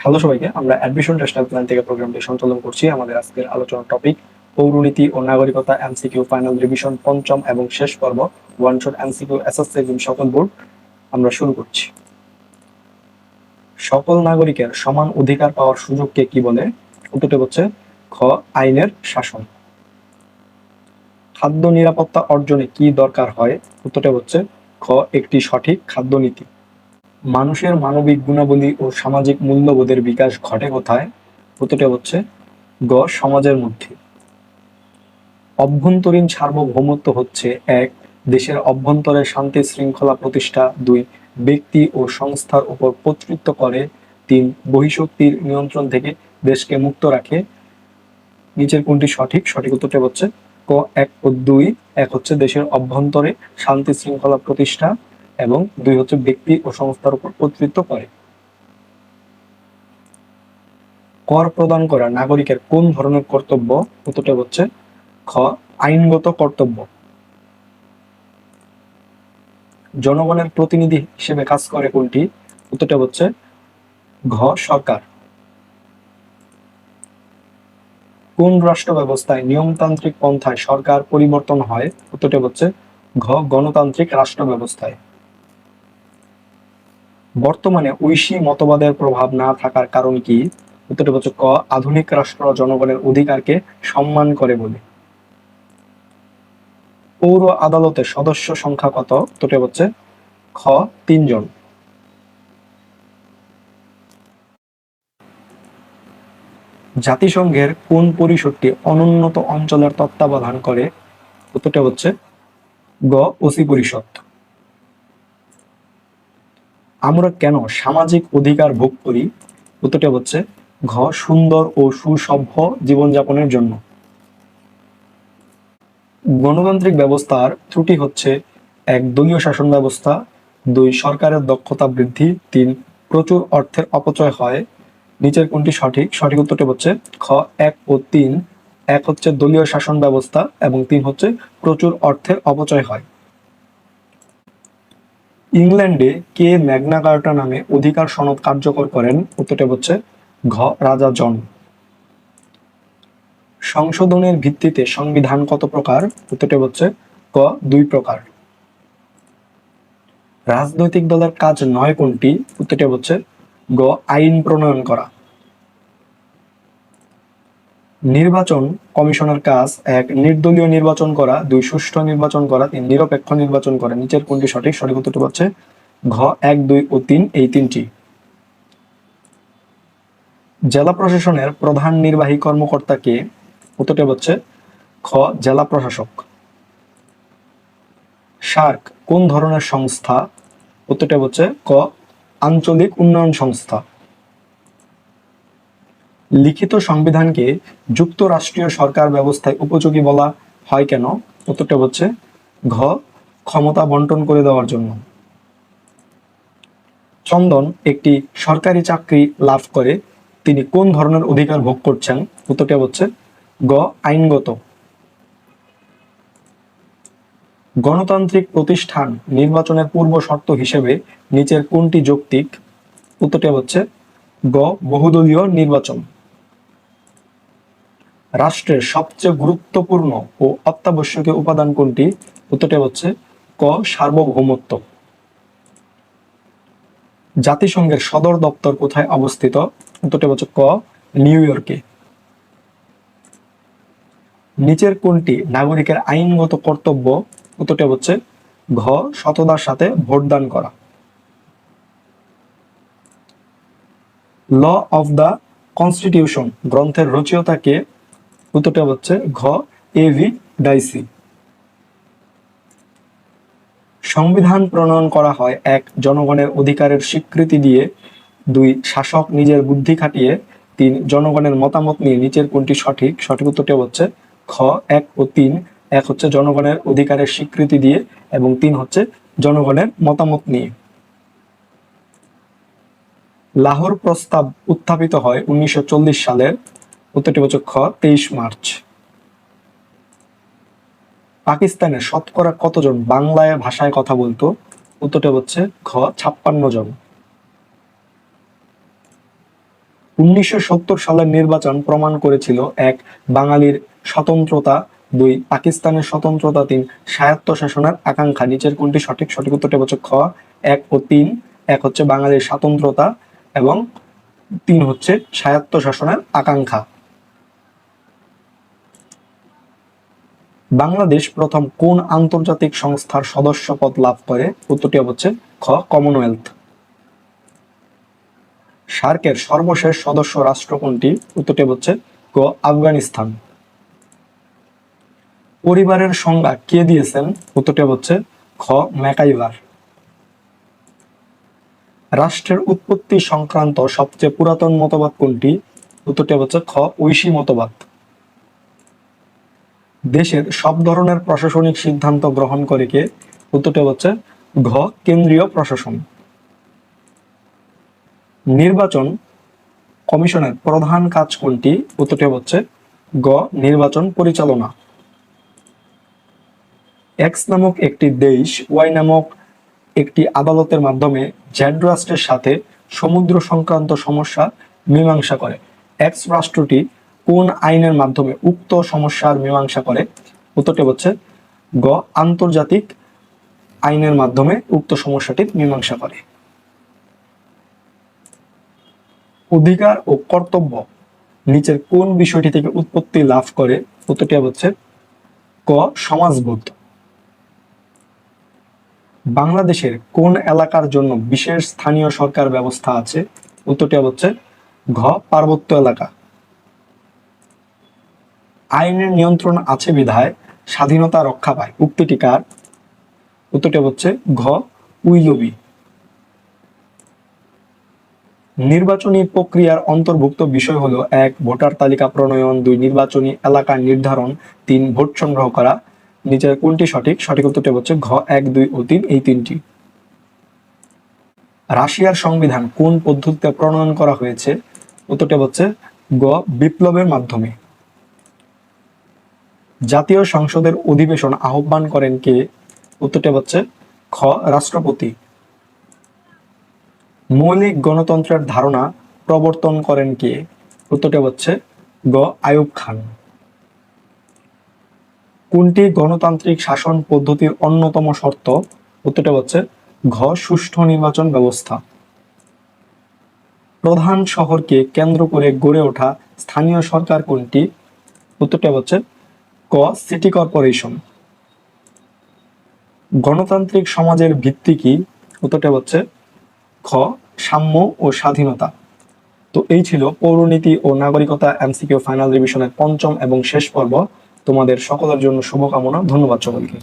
Hello সবাইকে, আমরা admission national plan থেকে প্রোগ্রামটি সঞ্চালন করছি। আমাদের আজকের আলোচনার টপিক পৌরনীতি ও নাগরিকতা এমসিকিউ ফাইনাল রিভিশন পঞ্চম এবং শেষ পর্ব one shot MCQ SSC exam সকল বোর্ড। আমরা শুরু করছি। সকল নাগরিকের সমান অধিকার পাওয়ার সুযোগকে কি বলে? উত্তরটি হচ্ছে খ, আইনের শাসন। খাদ্য নিরাপত্তা অর্জনে কি দরকার হয়? উত্তরটি হচ্ছে খ, একটি সঠিক খাদ্য নীতি। মানুষের মানবিক গুণাবলী ও সামাজিক মূল্যবোধের বিকাশ ঘটে কোথায়? উত্তরটি হচ্ছে গ, সমাজের মধ্যে। অভ্যন্তরীণ সার্বভৌমত্ব হচ্ছে এক, দেশের অভ্যন্তরে শান্তি শৃঙ্খলা প্রতিষ্ঠা, দুই, ব্যক্তি ও সংস্থার উপর কর্তৃত্ব করে, তিন, বহিঃশক্তির নিয়ন্ত্রণ থেকে দেশকে মুক্ত রাখে। নিচের কোনটি সঠিক? সঠিক উত্তরটি হচ্ছে ক, এক ও দুই। এক হচ্ছে দেশের অভ্যন্তরে শান্তি শৃঙ্খলা প্রতিষ্ঠা এবং দুই হচ্ছে ব্যক্তি ও সংস্থার উপর কর্তৃত্ব করে। কর প্রদান করা নাগরিকের কোন ধরনের কর্তব্য? উত্তরটি হচ্ছে খ, আইনগত কর্তব্য। জনগণের প্রতিনিধি হিসেবে কাজ করে কোনটি? উত্তরটি হচ্ছে ঘ, সরকার। কোন রাষ্ট্র ব্যবস্থায় নিয়মতান্ত্রিক পন্থায় সরকার পরিবর্তন হয়? উত্তরটি হচ্ছে ঘ, গণতান্ত্রিক রাষ্ট্র ব্যবস্থায়। বর্তমানে ঐশী মতবাদের প্রভাব না থাকার কারণ কি? উত্তরটি হচ্ছে ক, আধুনিক রাষ্ট্র জনগণের অধিকারকে সম্মান করে বলে। পৌর আদালতের সদস্য সংখ্যা কত? উত্তরটি হচ্ছে খ, ৩ জন। জাতিসংঘের কোন পরিষদটি অনুন্নত অঞ্চলের তত্ত্বাবধান করে? উত্তরটি হচ্ছে গ, ওসি পরিষদ। আমরা কেন সামাজিক অধিকার ভোগ করি? উত্তরটি হচ্ছে ঘ, সুন্দর ও সুসভ্য জীবনযাপনের জন্য। গণতান্ত্রিক ব্যবস্থার ত্রুটি হচ্ছে এক, দলীয় শাসন ব্যবস্থা, দুই, সরকারের দক্ষতা বৃদ্ধি, তিন, প্রচুর অর্থের অপচয় হয়। নিচের কোনটি সঠিক? সঠিক উত্তরটি হচ্ছে খ, এক ও তিন। এক হচ্ছে দলীয় শাসন ব্যবস্থা এবং তিন হচ্ছে প্রচুর অর্থের অপচয় হয়। ইংল্যান্ডে কে ম্যাগনা কার্টা নামে অধিকার সনদ কার্যকর করেন? উত্তরটি হচ্ছে ঘ, রাজা জন। সংশোধনের ভিত্তিতে সংবিধান কত প্রকার? উত্তরটি হচ্ছে ক, 2 প্রকার। রাজনৈতিক দলের কাজ নয় কোনটি? উত্তরটি হচ্ছে গ, আইন প্রণয়ন করা। নির্বাচন কমিশনের কাজ এক, নির্দলীয় নির্বাচন করা, দুই, সুষ্ঠু নির্বাচন করা, তিন, নিরপেক্ষ নির্বাচন করা। নিচের কোনটি সঠিক? সঠিক উত্তরটি হচ্ছে ঘ, 1, 2 ও 3, এই তিনটি। জেলা প্রশাসনের প্রধান নির্বাহী কর্মকর্তা কে? উত্তরটি হচ্ছে খ, জেলা প্রশাসক। সার্ক কোন ধরনের সংস্থা? উত্তরটি হচ্ছে ক, আঞ্চলিক উন্নয়ন সংস্থা। লিখিত সংবিধানকে যুক্তরাষ্ট্রীয় সরকার ব্যবস্থায় উপযোগী বলা হয় কেন? উত্তরটি হচ্ছে ঘ, ক্ষমতা বন্টন করে দেওয়ার জন্য। চন্দন একটি সরকারি চাকরি লাভ করে তিনি কোন ধরনের অধিকার ভোগ করছেন? উত্তরটি হচ্ছে গ, আইনগত। গণতান্ত্রিক প্রতিষ্ঠান নির্বাচনের পূর্ব শর্ত হিসেবে নিচের কোনটি যৌক্তিক? উত্তরটি হচ্ছে গ, বহুদলীয় নির্বাচন। রাষ্ট্রের সবচেয়ে গুরুত্বপূর্ণ ও অত্যাবশ্যকীয় উপাদান কোনটি? উত্তরটি হচ্ছে ক, সার্বভৌমত্ব। জাতিসংঘের সদর দপ্তর কোথায় অবস্থিত? উত্তরটি হচ্ছে ক, নিউ ইয়র্কে। নিচের কোনটি নাগরিকের আইনগত কর্তব্য? উত্তরটি হচ্ছে ঘ, সততার সাথে ভোটদান করা। ল অফ দ্য কনস্টিটিউশন গ্রন্থের রচয়িতা কে? উত্তরটি হচ্ছে ঘ, এভি ডাইসি। সংবিধান প্রণয়ন করা হয় এক, জনগণের অধিকারের স্বীকৃতি দিয়ে, দুই, শাসক নিজের বুদ্ধি খাটিয়ে, তিন, জনগণের মতামত নিয়ে। নিচের কোনটি সঠিক? সঠিক উত্তরটি হচ্ছে খ, 1 ও 3। এক হচ্ছে জনগণের অধিকারের স্বীকৃতি দিয়ে এবং 3 হচ্ছে জনগণের মতামত নিয়ে। লাহোর প্রস্তাব উত্থাপিত হয় 1940 সালের। উত্তরটি হচ্ছে খ, 23 মার্চ। পাকিস্তানের শতকরা কতজন বাংলায় ভাষায় কথা বলতো? উত্তরটি হচ্ছে ঘ, 56 জন। 1970 সালের নির্বাচন প্রমাণ করেছিল 1. বাঙালির স্বতন্ত্রতা, 2. পাকিস্তানের স্বতন্ত্রতা, 3. স্বায়ত্তশাসনের আকাঙ্ক্ষা। নিচের কোনটি সঠিক? সঠিক উত্তরটি হচ্ছে খ 1 ও 3। 1 হচ্ছে বাঙালির স্বাতন্ত্রতা এবং 3 হচ্ছে স্বায়ত্তশাসনের আকাঙ্ক্ষা। বাংলাদেশ প্রথম কোন আন্তর্জাতিক সংস্থার সদস্যপদ লাভ করে? উত্তরটি হচ্ছে খ কমনওয়েলথ। সার্কের সর্বশেষ সদস্য রাষ্ট্র কোনটি? উত্তরটি হচ্ছে ক আফগানিস্তান। পরিবারের সংজ্ঞা কে দিয়েছেন? উত্তরটি হচ্ছে খ ম্যাকাইভার। রাষ্ট্রের উৎপত্তি সংক্রান্ত সবচেয়ে পুরাতন মতবাদ কোনটি? উত্তরটি হচ্ছে খ ঐশী মতবাদ। দেশের সব ধরনের প্রশাসনিক সিদ্ধান্ত গ্রহণ করে কে? উত্তরটি হচ্ছে ঘ কেন্দ্রীয় প্রশাসন। নির্বাচন কমিশনের প্রধান কাজ কোনটি? উত্তরটি হচ্ছে গ নির্বাচন পরিচালনা। এক্স নামক একটি দেশ ওয়াই নামক একটি আদালতের মাধ্যমে জেড রাষ্ট্রের সাথে সমুদ্র সংক্রান্ত সমস্যা মীমাংসা করে। এক্স রাষ্ট্রটি কোন আইনের মাধ্যমে উক্ত সমস্যার মীমাংসা করে? উত্তরটি হচ্ছে গ আন্তর্জাতিক আইনের মাধ্যমে উক্ত সমস্যাটির মীমাংসা করে। অধিকার ও কর্তব্য নিচের কোন বিষয়টি থেকে উৎপত্তি লাভ করে? উত্তরটি হচ্ছে ক সমাজবোধ। বাংলাদেশের কোন এলাকার জন্য বিশেষ স্থানীয় সরকার ব্যবস্থা আছে? উত্তরটি হচ্ছে ঘ পার্বত্য এলাকা। আইনের নিয়ন্ত্রণ আছে বিধায় স্বাধীনতা রক্ষা পায়, উক্তিটি কার? উত্তরটি হচ্ছে ঘ উইলবি। নির্বাচনী প্রক্রিয়ার অন্তর্ভুক্ত বিষয় হলো 1 ভোটার তালিকা প্রণয়ন, 2 নির্বাচনী এলাকা নির্ধারণ, 3 ভোট সংগ্রহ করা। নিচের কোনটি সঠিক? সঠিক উত্তরটি হচ্ছে ঘ 1, 2 ও 3 এই তিনটি। রাশিয়ার সংবিধান কোন পদ্ধতিতে প্রণয়ন করা হয়েছে? উত্তরটি হচ্ছে গ বিপ্লবের মাধ্যমে। জাতীয় সংসদের অধিবেশন আহ্বান করেন কে? উত্তরটি হচ্ছে খ রাষ্ট্রপতি। মৌলিক গণতন্ত্রের ধারণা প্রবর্তন করেন কে? উত্তরটি হচ্ছে গ আইয়ুব খান। কোনটি গণতান্ত্রিক শাসন পদ্ধতির অন্যতম শর্ত? উত্তরটি হচ্ছে ঘ সুষ্ঠু নির্বাচন ব্যবস্থা। প্রধান শহরকে কেন্দ্র করে গড়ে ওঠা স্থানীয় সরকার কোনটি? উত্তরটি হচ্ছে ক সিটি কর্পোরেশন। গণতান্ত্রিক সমাজের ভিত্তি কি? উত্তরটি হচ্ছে খ সাম্য ও স্বাধীনতা। তো এই ছিল পৌরনীতি ও নাগরিকতা এমসিকিউ ফাইনাল রিভিশনের পঞ্চম এবং শেষ পর্ব। তোমাদের সকলের জন্য শুভকামনা। ধন্যবাদ সকলকে।